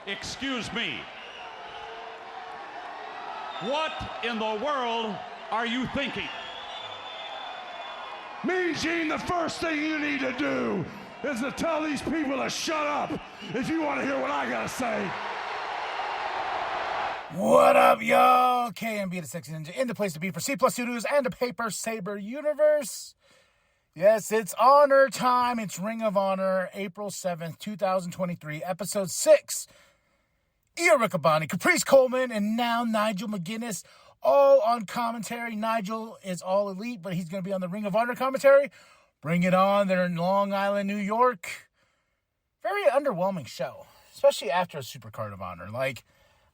Excuse me. What in the world are you thinking? Mean Gene, the first thing you need to do is to tell these people to shut up if you want to hear what I gotta say. What up, y'all? KMB the Sexy Ninja in the place to be for C+ Studios and the Paper Saber universe. Yes, it's honor time. It's Ring of Honor, April 7th, 2023, episode 6. Io Riccaboni, Caprice Coleman, and now Nigel McGuinness, all on commentary. Nigel is all elite, but he's going to be on the Ring of Honor commentary. Bring it on. They're in Long Island, New York. Very underwhelming show, especially after a Supercard of Honor. Like,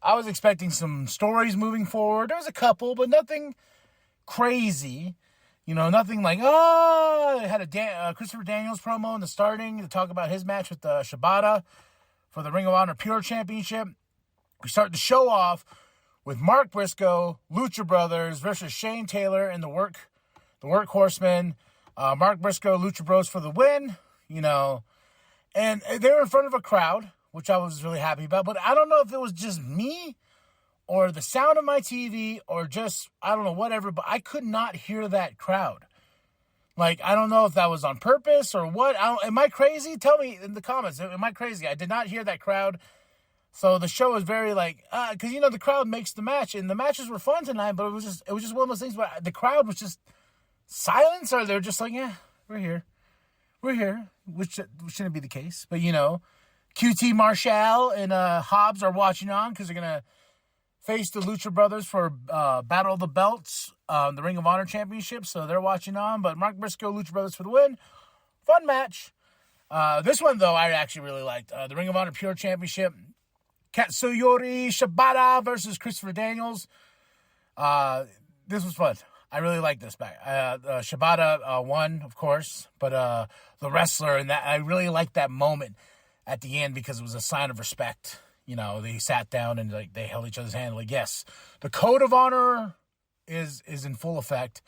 I was expecting some stories moving forward. There was a couple, but nothing crazy. You know, nothing like, they had a Christopher Daniels promo in the starting to talk about his match with Shibata for the Ring of Honor Pure Championship. We start the show off with Mark Briscoe, Lucha Brothers versus Shane Taylor and the Workhorsemen. Mark Briscoe, Lucha Bros for the win, you know. And they were in front of a crowd, which I was really happy about. But I don't know if it was just me or the sound of my TV or just, I don't know, whatever. But I could not hear that crowd. Like, I don't know if that was on purpose or what. Am I crazy? Tell me in the comments. Am I crazy? I did not hear that crowd. So the show was very like, because, you know, the crowd makes the match. And the matches were fun tonight, but it was just one of those things where the crowd was just silence, or they're just like, yeah, we're here, which shouldn't be the case. But, you know, QT Marshall and Hobbs are watching on because they're going to face the Lucha Brothers for Battle of the Belts, the Ring of Honor Championship, so they're watching on. But Mark Briscoe, Lucha Brothers for the win. Fun match. This one, though, I actually really liked. The Ring of Honor Pure Championship. Katsuyori Shibata versus Christopher Daniels. This was fun. I really like this back. Shibata won, of course, but the wrestler, and that I really liked that moment at the end because it was a sign of respect. You know, they sat down and like they held each other's hand. Like, yes, the code of honor is in full effect.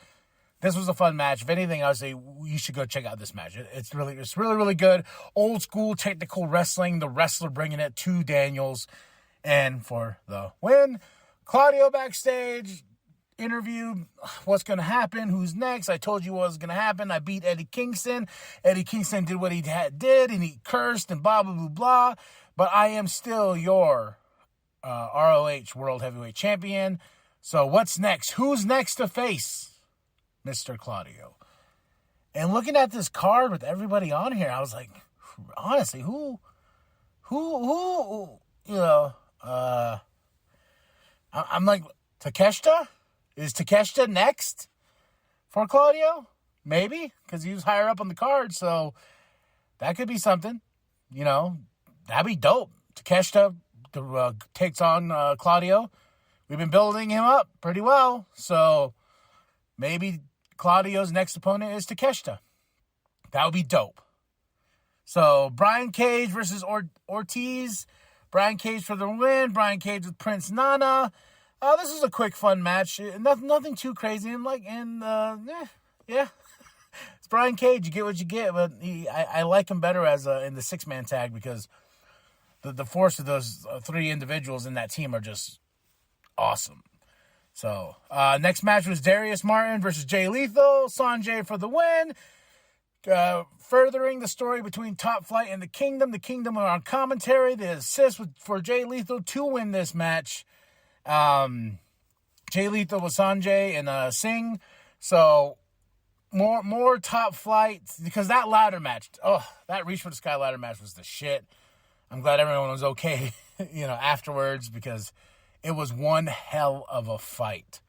This was a fun match. If anything, I would say you should go check out this match. It's really good. Old school technical wrestling. The wrestler bringing it to Daniels, and for the win. Claudio backstage interview. What's going to happen? Who's next? I told you what was going to happen. I beat Eddie Kingston. Eddie Kingston did what he did, and he cursed and blah blah blah blah. But I am still your ROH World Heavyweight Champion. So what's next? Who's next to face Mr. Claudio? And looking at this card with everybody on here, I was like, honestly, who, you know, I'm like, Takeshita? Is Takeshita next for Claudio? Maybe, because he was higher up on the card, so that could be something, you know. That'd be dope. Takeshita takes on Claudio. We've been building him up pretty well, so maybe Claudio's next opponent is Takeshita. That would be dope. So, Brian Cage versus Ortiz. Brian Cage for the win. Brian Cage with Prince Nana. This is a quick, fun match. Nothing too crazy. Yeah. It's Brian Cage. You get what you get, but I like him better as in the six-man tag because the force of those three individuals in that team are just awesome. So, next match was Darius Martin versus Jay Lethal. Sanjay for the win. Furthering the story between Top Flight and the Kingdom. The Kingdom are on commentary. The assist for Jay Lethal to win this match. Jay Lethal with Sanjay and Singh. So, more Top Flight, because that ladder match, that Reach for the Sky ladder match was the shit. I'm glad everyone was okay, you know, afterwards, because it was one hell of a fight.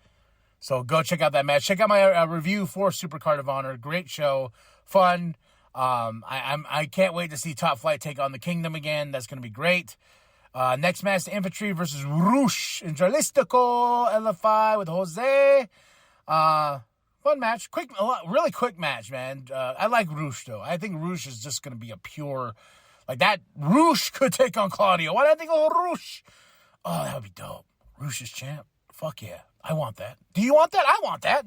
So go check out that match. Check out my review for Supercard of Honor. Great show, fun. I can't wait to see Top Flight take on the Kingdom again. That's going to be great. Next match, the Infantry versus Rush and Jalistico LFI with Jose. Fun match. Really quick match, man. I like Rush, though. I think Rush is just going to be a pure, like that. Rush could take on Claudio. Why did I think of Rush? Oh, that would be dope. Rush is champ. Fuck yeah. I want that. Do you want that? I want that.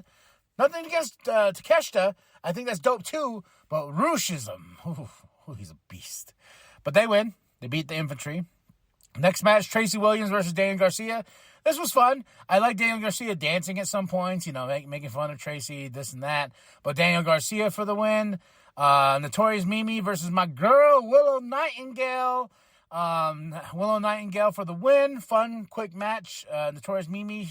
Nothing against Takeshita. I think that's dope, too. But Rush is he's a beast. But they win. They beat the Infantry. Next match, Tracy Williams versus Daniel Garcia. This was fun. I like Daniel Garcia dancing at some points, making fun of Tracy, this and that. But Daniel Garcia for the win. Notorious Mimi versus my girl, Willow Nightingale. Willow Nightingale for the win. Fun, quick match. Notorious Mimi,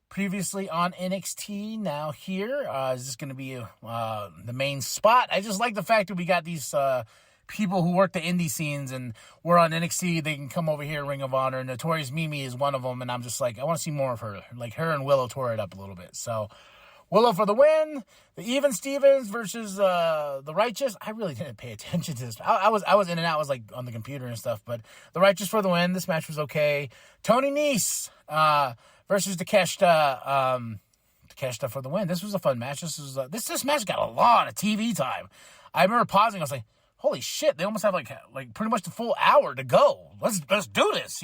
previously on NXT, now here. Is this going to be the main spot? I just like the fact that we got these people who work the indie scenes and we're on NXT. They can come over here, Ring of Honor. Notorious Mimi is one of them, and I'm just like, I want to see more of her. Like, her and Willow tore it up a little bit. So, Willow for the win. The Even Stevens versus the Righteous. I really didn't pay attention to this. I was in and out. I was like on the computer and stuff. But the Righteous for the win. This match was okay. Tony Nese versus Takeshita. Takeshita for the win. This was a fun match. This match got a lot of TV time. I remember pausing. I was like, holy shit! They almost have like pretty much the full hour to go. Let's do this.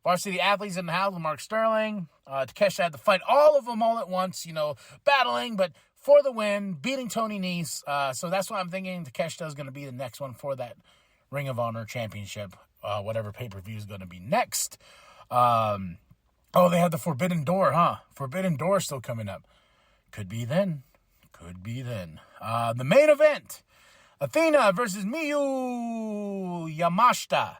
Varsity Athletes in the house with Mark Sterling. Takeshita had to fight all of them all at once, battling, but for the win, beating Tony Nese. So that's why I'm thinking Takeshita is going to be the next one for that Ring of Honor Championship, whatever pay-per-view is going to be next. They have the Forbidden Door, huh? Forbidden Door still coming up. Could be then. The main event, Athena versus Miyu Yamashita.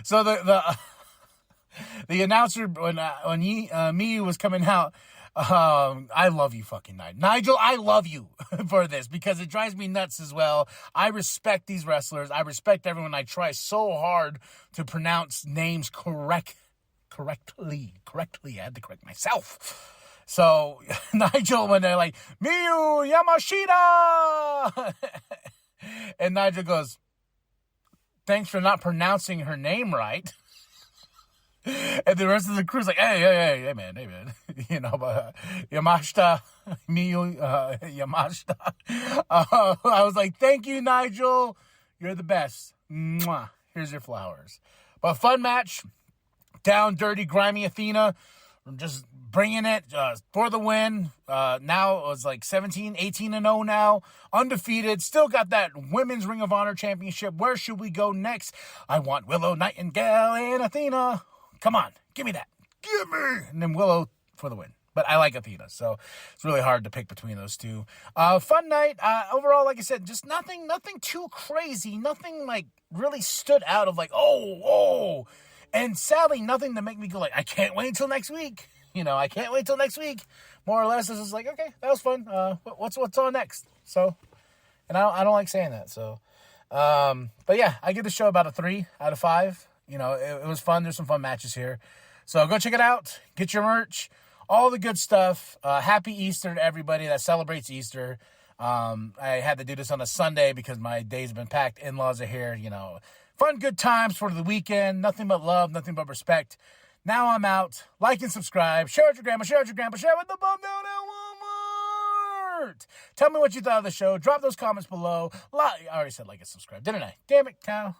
So the announcer when Miyu was coming out, I love you, fucking Nigel. I love you for this because it drives me nuts as well. I respect these wrestlers. I respect everyone. I try so hard to pronounce names correctly. I had to correct myself. So Nigel, when they're like Miyu Yamashita, and Nigel goes, thanks for not pronouncing her name right. And the rest of the crew's like, hey, man. But Yamashita, Miyu, Yamashita. I was like, thank you, Nigel. You're the best. Mwah. Here's your flowers. But fun match. Down, dirty, grimy Athena. Just bringing it for the win. Now it was like 18-0 now. Undefeated. Still got that Women's Ring of Honor Championship. Where should we go next? I want Willow Nightingale and Athena. Come on. Give me that. Give me. And then Willow for the win. But I like Athena, so it's really hard to pick between those two. Fun night. Overall, like I said, just nothing too crazy. Nothing like really stood out of like, oh. And sadly, nothing to make me go like, I can't wait until next week. I can't wait till next week. More or less, this is like, okay, that was fun. What's on next? So, and I don't like saying that. So, but yeah, I give the show about a 3 out of 5. It was fun. There's some fun matches here. So go check it out. Get your merch. All the good stuff. Happy Easter to everybody that celebrates Easter. I had to do this on a Sunday because my days have been packed. In-laws are here, Fun, good times for the weekend. Nothing but love, nothing but respect. Now I'm out. Like and subscribe. Share with your grandma. Share with the bum down at Walmart. Tell me what you thought of the show. Drop those comments below. I already said like and subscribe, didn't I? Damn it, cow.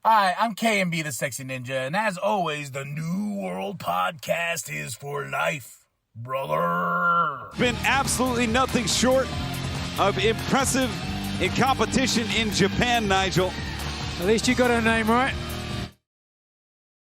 Hi, I'm KMB the Sexy Ninja. And as always, the New World Podcast is for life, brother. Been absolutely nothing short of impressive in competition in Japan, Nigel. At least you got her name right.